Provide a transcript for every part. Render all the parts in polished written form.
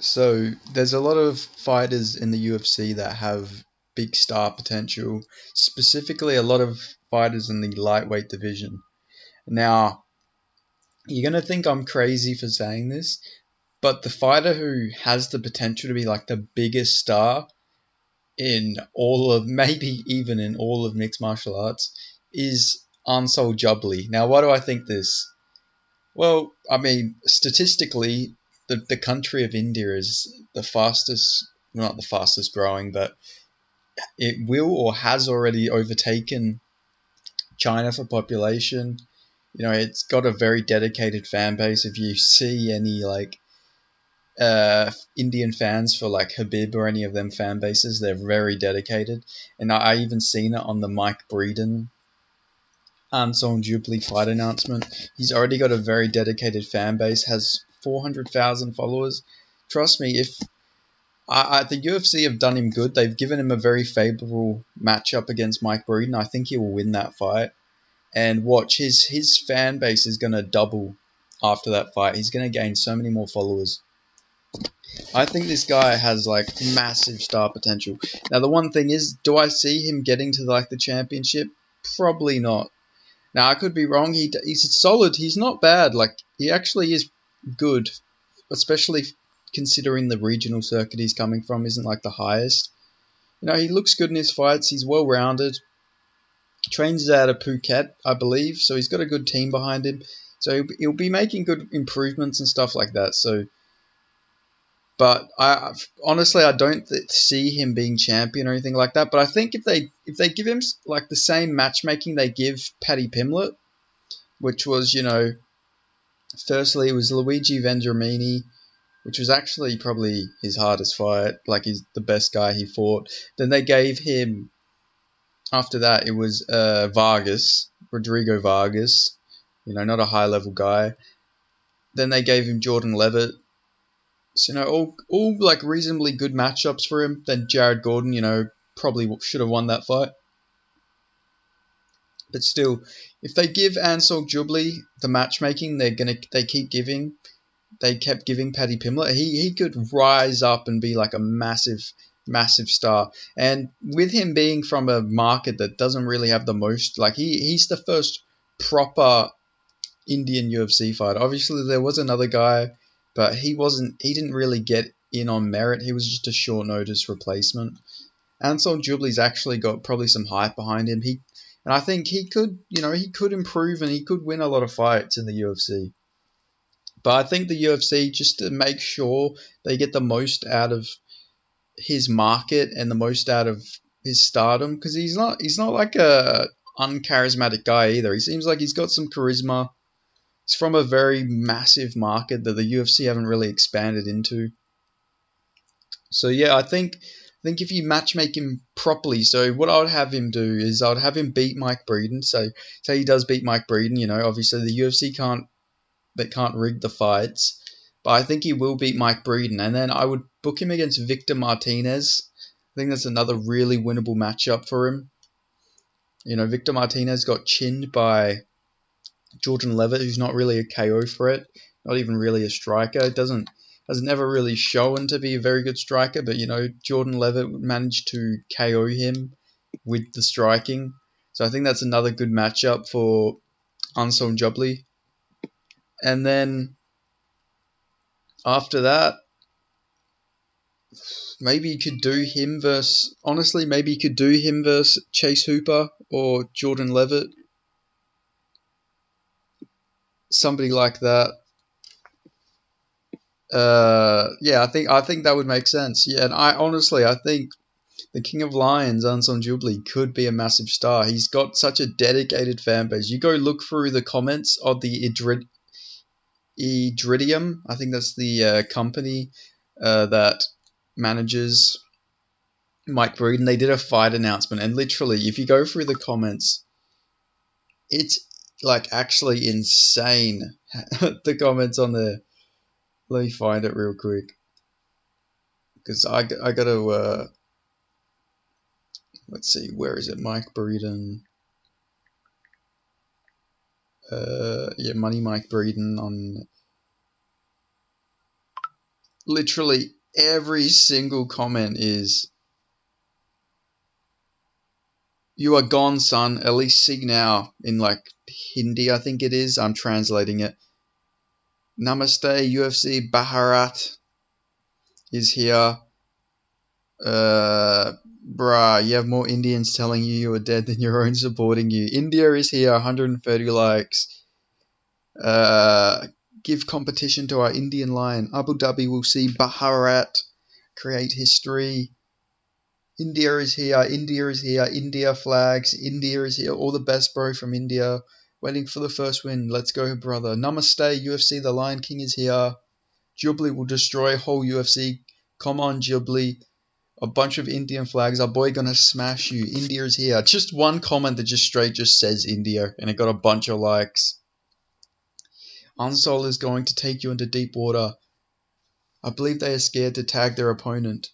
So there's a lot of fighters in the UFC that have big star potential, specifically a lot of fighters in the lightweight division. Now, you're going to think I'm crazy for saying this, but the fighter who has the potential to be like the biggest star in all of, maybe even in all of mixed martial arts, is Anshul Jubli. Now, why do I think this? Well, I mean, statistically, the country of India is the fastest, well, not the fastest growing, but it will or has already overtaken China for population. You know, it's got a very dedicated fan base. If you see any like Indian fans for like Habib or any of them fan bases, they're very dedicated. And I even seen it on the Mike Breeden Anshul Jubli fight announcement. He's already got a very dedicated fan base, has 400,000 followers. Trust me, if the UFC have done him good, they've given him a very favorable matchup against Mike Breeden. I think he will win that fight. And watch, his fan base is going to double after that fight. He's going to gain so many more followers. I think this guy has like massive star potential. Now the one thing is, do I see him getting to like the championship? Probably not. Now I could be wrong. He's solid. He's not bad. Like he actually is good, especially considering the regional circuit he's coming from isn't like the highest. You know, he looks good in his fights. He's well rounded. Trains out of Phuket, I believe, so he's got a good team behind him. So he'll be making good improvements and stuff like that. So, but I honestly I don't see him being champion or anything like that. But I think if they give him like the same matchmaking they give Paddy Pimblett, which was, you know, firstly it was Luigi Vendramini, which was actually probably his hardest fight. Like he's the best guy he fought. Then they gave him, after that it was Rodrigo Vargas. You know, not a high level guy. Then they gave him Jordan Levitt. So, you know, all like reasonably good matchups for him. Then Jared Gordon, you know, probably should have won that fight. But still, if they give Anshul Jubli the matchmaking, they kept giving Paddy Pimblett, he could rise up and be like a massive star. And with him being from a market that doesn't really have the most, like he's the first proper Indian UFC fighter. Obviously, there was another guy, but he didn't really get in on merit. He was just a short notice replacement. Anshul Jubli's actually got probably some hype behind him. And I think he could improve and he could win a lot of fights in the UFC. But I think the UFC, just to make sure they get the most out of his market and the most out of his stardom, because he's not like a uncharismatic guy either. He seems like he's got some charisma. He's from a very massive market that the UFC haven't really expanded into. So yeah, I think if you matchmake him properly, so what I would have him do is I'd have him beat Mike Breeden. So say he does beat Mike Breeden, you know, obviously the UFC can't rig the fights, but I think he will beat Mike Breeden, and then I would book him against Victor Martinez. I think that's another really winnable matchup for him. You know, Victor Martinez got chinned by Jordan Levitt, who's not really a KO threat, not even really a striker. Doesn't has never really shown to be a very good striker, but you know, Jordan Levitt managed to KO him with the striking. So I think that's another good matchup for Anson Jubli. And then after that, maybe you could do him versus, honestly, maybe you could do him versus Chase Hooper or Jordan Levitt, somebody like that. Yeah, I think that would make sense. Yeah, and I think the King of Lions, Anson Jubli, could be a massive star. He's got such a dedicated fan base. You go look through the comments of the Idridium. I think that's the company that manages Mike Breeden. They did a fight announcement, and literally, if you go through the comments, it's like actually insane. The comments on there. Let me find it real quick because I got to let's see, where is it? Mike Breeden. Yeah, Money Mike Breeden on. literally every single comment is, "You are gone, son. At least see now." In like Hindi, I think it is. I'm translating it. Namaste, UFC. Bharat is here. Bruh, you have more Indians telling you are dead than your own supporting you. India is here. 130 likes. Uh, Give competition to our Indian lion. Abu Dhabi will see Bharat create history. India is here. India is here. India flags. India is here. All the best, bro, from India. Waiting for the first win. Let's go, brother. Namaste, UFC. The Lion King is here. Jubli will destroy whole UFC. Come on, Jubli. A bunch of Indian flags. Our boy gonna smash you. India is here. Just one comment that just straight just says India, and it got a bunch of likes. Unsol is going to take you into deep water. I believe they are scared to tag their opponent.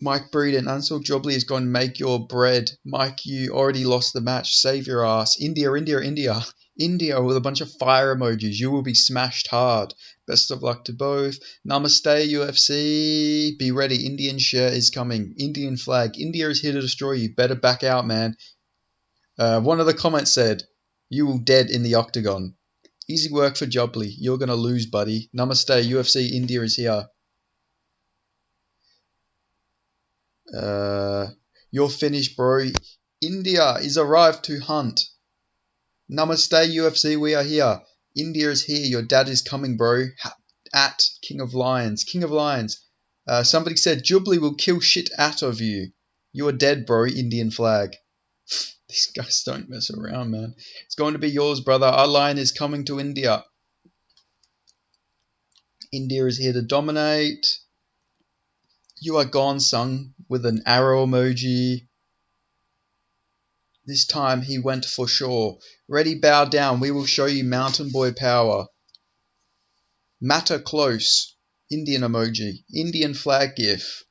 Mike Breeden, Anshul Jubli is going to make your bread. Mike, you already lost the match. Save your ass. India, India, India. India with a bunch of fire emojis. You will be smashed hard. Best of luck to both. Namaste, UFC. Be ready. Indian share is coming. Indian flag. India is here to destroy you. Better back out, man. One of the comments said, "You will dead in the octagon." Easy work for Jubli. You're going to lose, buddy. Namaste, UFC. India is here. You're finished, bro. India is arrived to hunt. Namaste, UFC. We are here. India is here. Your dad is coming, bro. At King of Lions. King of Lions. Somebody said Jubli will kill shit out of you. You are dead, bro. Indian flag. These guys don't mess around, man. It's going to be yours, brother. Our lion is coming to India. India is here to dominate. You are gone, son, with an arrow emoji. This time he went for sure. Ready, bow down. We will show you mountain boy power. Matter close. Indian emoji. Indian flag gif.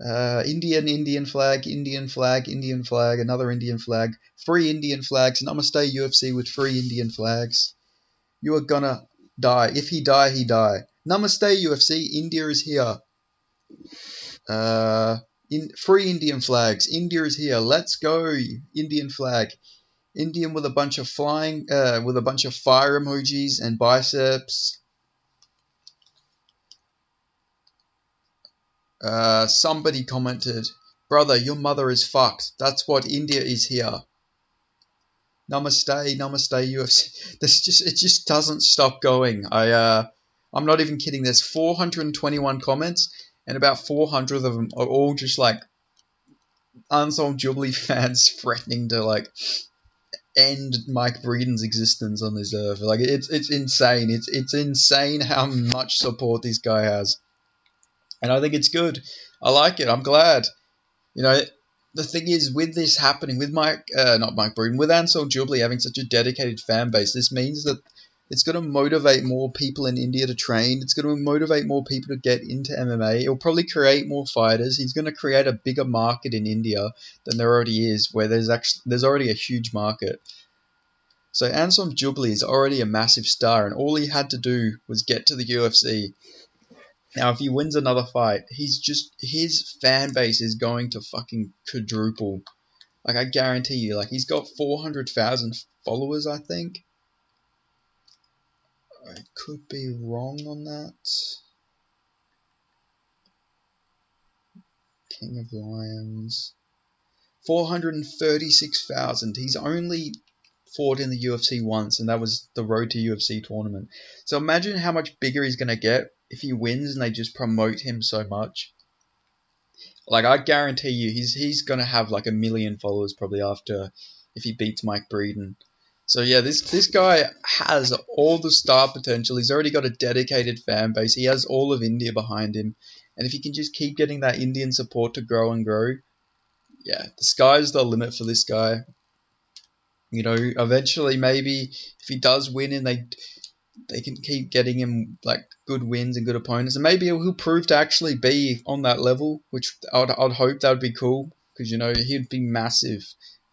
Indian flag, Indian flag, Indian flag, another Indian flag. 3 Indian flags. Namaste UFC with 3 Indian flags. You are gonna die. If he die, he die. Namaste UFC. India is here. 3 Indian flags. India is here. Let's go. Indian flag. Indian with a bunch of with a bunch of fire emojis and biceps. Somebody commented, "Brother, your mother is fucked. That's what India is here." Namaste, namaste, UFC. It just doesn't stop going. I'm not even kidding. There's 421 comments, and about 400 of them are all just like Unsold Jubli fans threatening to like end Mike Breeden's existence on this earth. Like it's insane. It's insane how much support this guy has, and I think it's good. I like it. I'm glad. You know, the thing is with this happening, with not Mike Breeden, with Ansel Jubli having such a dedicated fan base, this means that it's going to motivate more people in India to train. It's going to motivate more people to get into MMA. It'll probably create more fighters. He's going to create a bigger market in India than there already is, where there's already a huge market. So Ansel Jubli is already a massive star, and all he had to do was get to the UFC. Now, if he wins another fight, his fan base is going to fucking quadruple. Like, I guarantee you, like, he's got 400,000 followers, I think. I could be wrong on that. King of Lions. 436,000. He's only fought in the UFC once, and that was the Road to UFC tournament. So imagine how much bigger he's going to get if he wins and they just promote him so much. Like, I guarantee you, he's going to have like 1 million followers probably after, if he beats Mike Breeden. So yeah, this guy has all the star potential. He's already got a dedicated fan base. He has all of India behind him. And if he can just keep getting that Indian support to grow and grow, yeah, the sky's the limit for this guy. You know, eventually maybe if he does win and they can keep getting him like good wins and good opponents, and maybe he'll prove to actually be on that level, which I'd hope that would be cool, because you know he'd be massive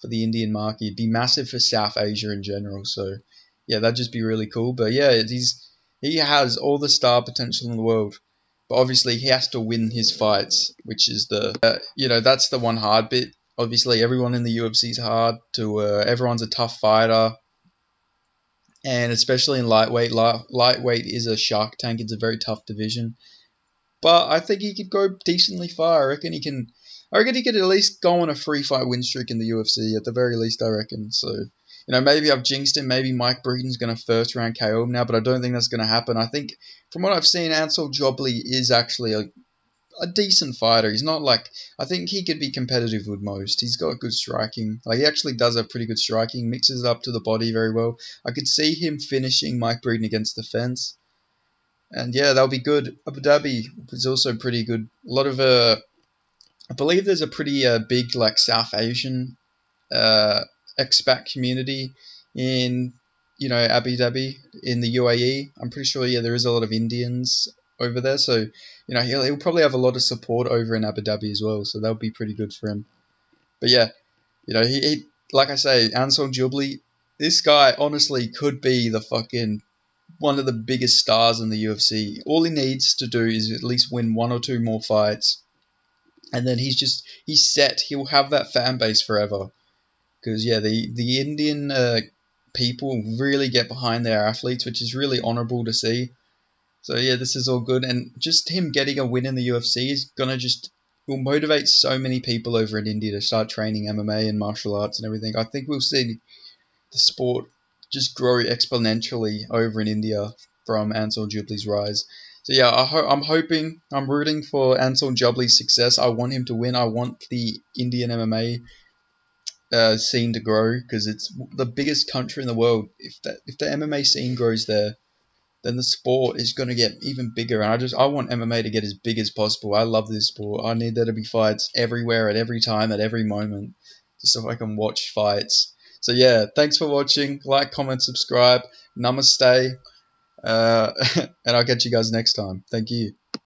for the Indian market. He'd be massive for South Asia in general. So yeah, that'd just be really cool. But yeah, he has all the star potential in the world. But obviously, he has to win his fights, which is that's the one hard bit. Obviously, everyone in the UFC is hard to. Everyone's a tough fighter, and especially in lightweight. Lightweight is a shark tank. It's a very tough division. But I think he could go decently far. I reckon he can. I reckon he could at least go on a 3-fight win streak in the UFC at the very least. I reckon. So maybe I've jinxed him. Maybe Mike Breeden's going to first round KO him now, but I don't think that's going to happen. I think from what I've seen, Anshul Jubli is actually a decent fighter. He's not like I think he could be competitive with most. He's got good striking. Like he actually does have pretty good striking. Mixes it up to the body very well. I could see him finishing Mike Breeden against the fence. And yeah, that'll be good. Abu Dhabi is also pretty good. A lot of I believe there's a pretty big like South Asian uh, expat community in Abu Dhabi in the UAE. I'm pretty sure there is a lot of Indians over there, so he'll probably have a lot of support over in Abu Dhabi as well. So that'll be pretty good for him. But yeah, he like I say, Anshul Jubli, this guy honestly could be the fucking one of the biggest stars in the UFC. All he needs to do is at least win one or two more fights, and then he's set. He'll have that fan base forever. Because yeah, the Indian people really get behind their athletes, which is really honourable to see. So yeah, this is all good, and just him getting a win in the UFC is gonna just will motivate so many people over in India to start training MMA and martial arts and everything. I think we'll see the sport just grow exponentially over in India from Anshul Jubli's rise. So yeah, I'm rooting for Anshul Jubli's success. I want him to win. I want the Indian MMA scene to grow because it's the biggest country in the world. If the MMA scene grows there, then the sport is going to get even bigger. And I want MMA to get as big as possible. I love this sport. I need there to be fights everywhere at every time at every moment, just so I can watch fights. So yeah, thanks for watching. Like, comment, subscribe. Namaste. And I'll catch you guys next time. Thank you.